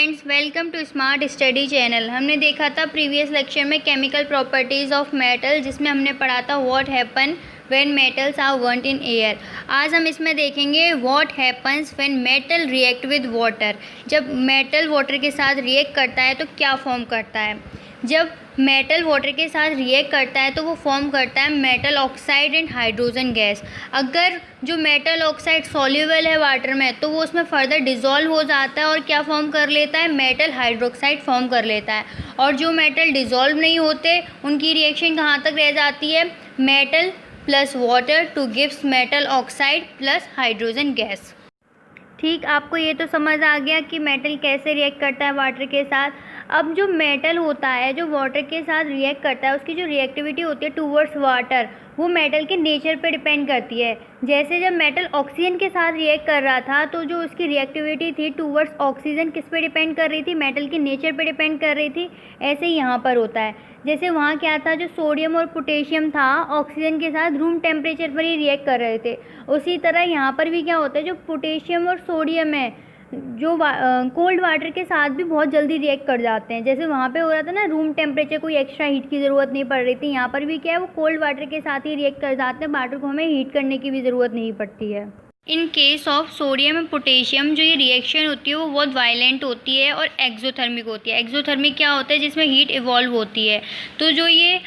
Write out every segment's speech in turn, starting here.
Friends, welcome to smart study channel. हमने देखा था प्रीवियस लेक्चर में केमिकल प्रॉपर्टीज़ ऑफ मेटल, जिसमें हमने पढ़ा था what happen when metals are burned in air. आज हम इसमें देखेंगे what happens when metal react with water. जब मेटल वाटर के साथ रिएक्ट करता है तो क्या फॉर्म करता है। जब मेटल वाटर के साथ रिएक्ट करता है तो वो फॉर्म करता है metal oxide and hydrogen gas. अगर जो मेटल ऑक्साइड सॉल्युबल है वाटर में तो वो उसमें फर्दर डिज़ोल्व हो जाता है और क्या फॉर्म कर लेता है, मेटल हाइड्रोक्साइड फॉर्म कर लेता है। और जो मेटल डिज़ोल्व नहीं होते उनकी रिएक्शन कहाँ तक रह जाती है, metal plus water two gives metal oxide plus hydrogen gas. ठीक, आपको ये तो समझ आ गया कि मेटल कैसे रिएक्ट करता है वाटर के साथ। अब जो मेटल होता है जो वाटर के साथ रिएक्ट करता है, उसकी जो रिएक्टिविटी होती है टूवर्ड्स वाटर, वो मेटल के नेचर पे डिपेंड करती है। जैसे जब मेटल ऑक्सीजन के साथ रिएक्ट कर रहा था तो जो उसकी रिएक्टिविटी थी टूवर्ड्स ऑक्सीजन किस पे डिपेंड कर रही थी, मेटल के नेचर पे डिपेंड कर रही थी। ऐसे ही यहाँ पर होता है। जैसे वहाँ क्या था, जो सोडियम और पोटेशियम था ऑक्सीजन के साथ रूम टेम्परेचर पर ही रिएक्ट कर रहे थे। उसी तरह यहाँ पर भी क्या होता है, जो पोटेशियम और सोडियम है जो कोल्ड वाटर के साथ भी बहुत जल्दी रिएक्ट कर जाते हैं। जैसे वहाँ पे हो रहा था ना, रूम टेम्परेचर, कोई एक्स्ट्रा हीट की ज़रूरत नहीं पड़ रही थी। यहाँ पर भी क्या है, वो कोल्ड वाटर के साथ ही रिएक्ट कर जाते हैं, वाटर को हमें हीट करने की भी ज़रूरत नहीं पड़ती है। In case of sodium and potassium जो ये रिएक्शन होती है वो बहुत वायलेंट होती है और एक्सोथर्मिक होती है। एक्सोथर्मिक क्या होता है, जिसमें हीट इवॉल्व होती है। तो जो ये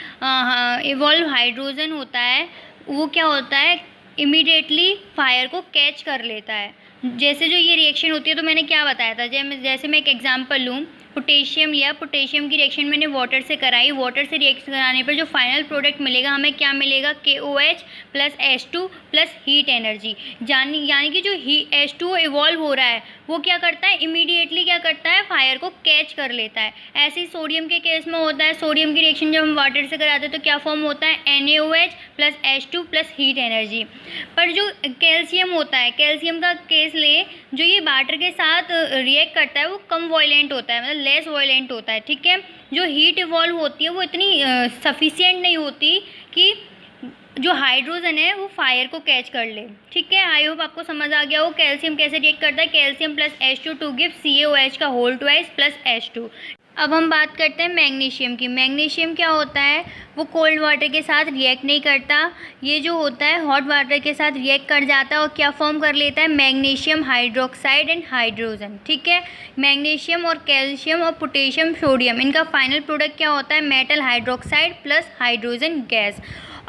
इवॉल्व हाइड्रोजन होता है वो क्या होता है, इमीडिएटली फायर को कैच कर लेता है। जैसे जो ये रिएक्शन होती है, तो मैंने क्या बताया था, जैसे मैं एक एग्जांपल लूँ, पोटेशियम लिया, पोटेशियम की रिएक्शन मैंने वाटर से कराई। वाटर से रिएक्ट कराने पर जो फाइनल प्रोडक्ट मिलेगा हमें क्या मिलेगा, KOH plus H2 plus heat energy. यानी कि जो H2O इवॉल्व हो रहा है वो क्या करता है, इमीडिएटली क्या करता है, फायर को कैच कर लेता है। ऐसे ही सोडियम के केस में होता है। सोडियम की रिएक्शन जब हम वाटर से कराते हैं तो क्या फॉर्म होता है, NaOH plus H2 plus heat energy. पर जो कैल्शियम होता है, कैल्शियम का केस ले, जो ये वाटर के साथ रिएक्ट करता है वो कम वॉयलेंट होता है, मतलब लेस वॉयलेंट होता है। ठीक है, जो हीट इवॉल्व होती है वो इतनी सफिशिएंट नहीं होती कि जो हाइड्रोजन है वो फायर को कैच कर ले। ठीक है, आई होप आपको समझ आ गया हो कैल्शियम कैसे रिएक्ट करता है। Calcium plus H2 to give CaOH का होल ट्वाइस प्लस H2। अब हम बात करते हैं मैग्नीशियम की। मैग्नीशियम क्या होता है, वो कोल्ड वाटर के साथ रिएक्ट नहीं करता। ये जो होता है हॉट वाटर के साथ रिएक्ट कर जाता है और क्या फॉर्म कर लेता है, मैग्नीशियम हाइड्रोक्साइड एंड हाइड्रोजन। ठीक है, मैग्नीशियम और कैल्शियम और पोटेशियम सोडियम, इनका फाइनल प्रोडक्ट क्या होता है, metal hydroxide plus hydrogen gas.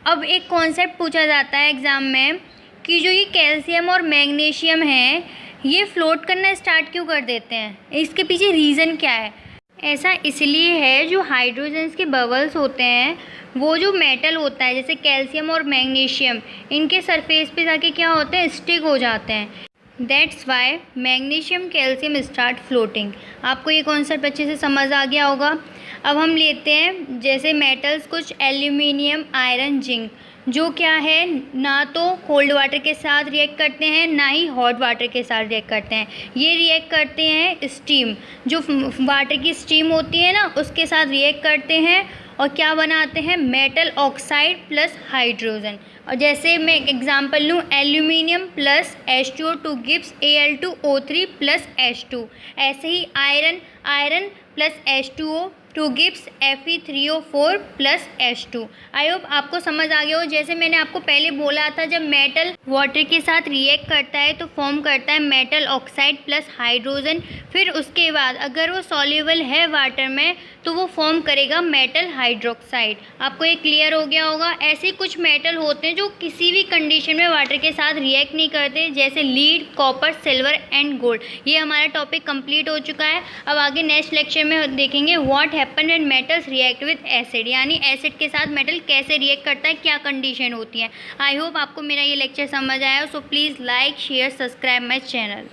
अब एक कॉन्सेप्ट पूछा जाता है एग्ज़ाम में कि जो ये कैल्शियम और मैग्नीशियम है ये फ्लोट करना स्टार्ट क्यों कर देते हैं, इसके पीछे रीज़न क्या है। ऐसा इसलिए है, जो हाइड्रोजन्स के बबल्स होते हैं वो जो मेटल होता है जैसे कैल्शियम और मैग्नीशियम, इनके सरफेस पे जाके क्या होते हैं, स्टिक हो जाते हैं। That's why magnesium calcium start floating. आपको ये कॉन्सेप्ट अच्छे से समझ आ गया होगा। अब हम लेते हैं जैसे मेटल्स, कुछ एल्यूमिनियम, आयरन, जिंक, जो क्या है ना तो कोल्ड वाटर के साथ रिएक्ट करते हैं ना ही हॉट वाटर के साथ रिएक्ट करते हैं। ये रिएक्ट करते हैं स्टीम, जो वाटर की स्टीम होती है ना उसके साथ रिएक्ट करते हैं और क्या बनाते हैं, मेटल ऑक्साइड प्लस हाइड्रोजन। और जैसे मैं एक एग्जांपल लूँ, aluminium plus H2O to gives Al2O3 plus H2। ऐसे ही iron plus H2O to gives Fe3O4 plus H2। I hope आपको समझ आ गया हो। जैसे मैंने आपको पहले बोला था, जब मेटल वाटर के साथ रिएक्ट करता है तो फॉर्म करता है मेटल ऑक्साइड प्लस हाइड्रोजन। फिर उसके बाद अगर वो सॉल्युबल है वाटर में तो वो फॉर्म करेगा मेटल हाइड्रोक्साइड। आपको ये क्लियर हो गया होगा। ऐसे कुछ मेटल होते हैं जो किसी भी कंडीशन में वाटर के साथ रिएक्ट नहीं करते, जैसे lead, copper, silver and gold. ये हमारा टॉपिक कंप्लीट हो चुका है। अब आगे नेक्स्ट लेक्चर में देखेंगे what happen when metals react with acid, यानी एसिड के साथ मेटल कैसे रिएक्ट करता है, क्या कंडीशन होती है। आई होप आपको मेरा ये लेक्चर समझ आया हो। So please like, share, subscribe my channel.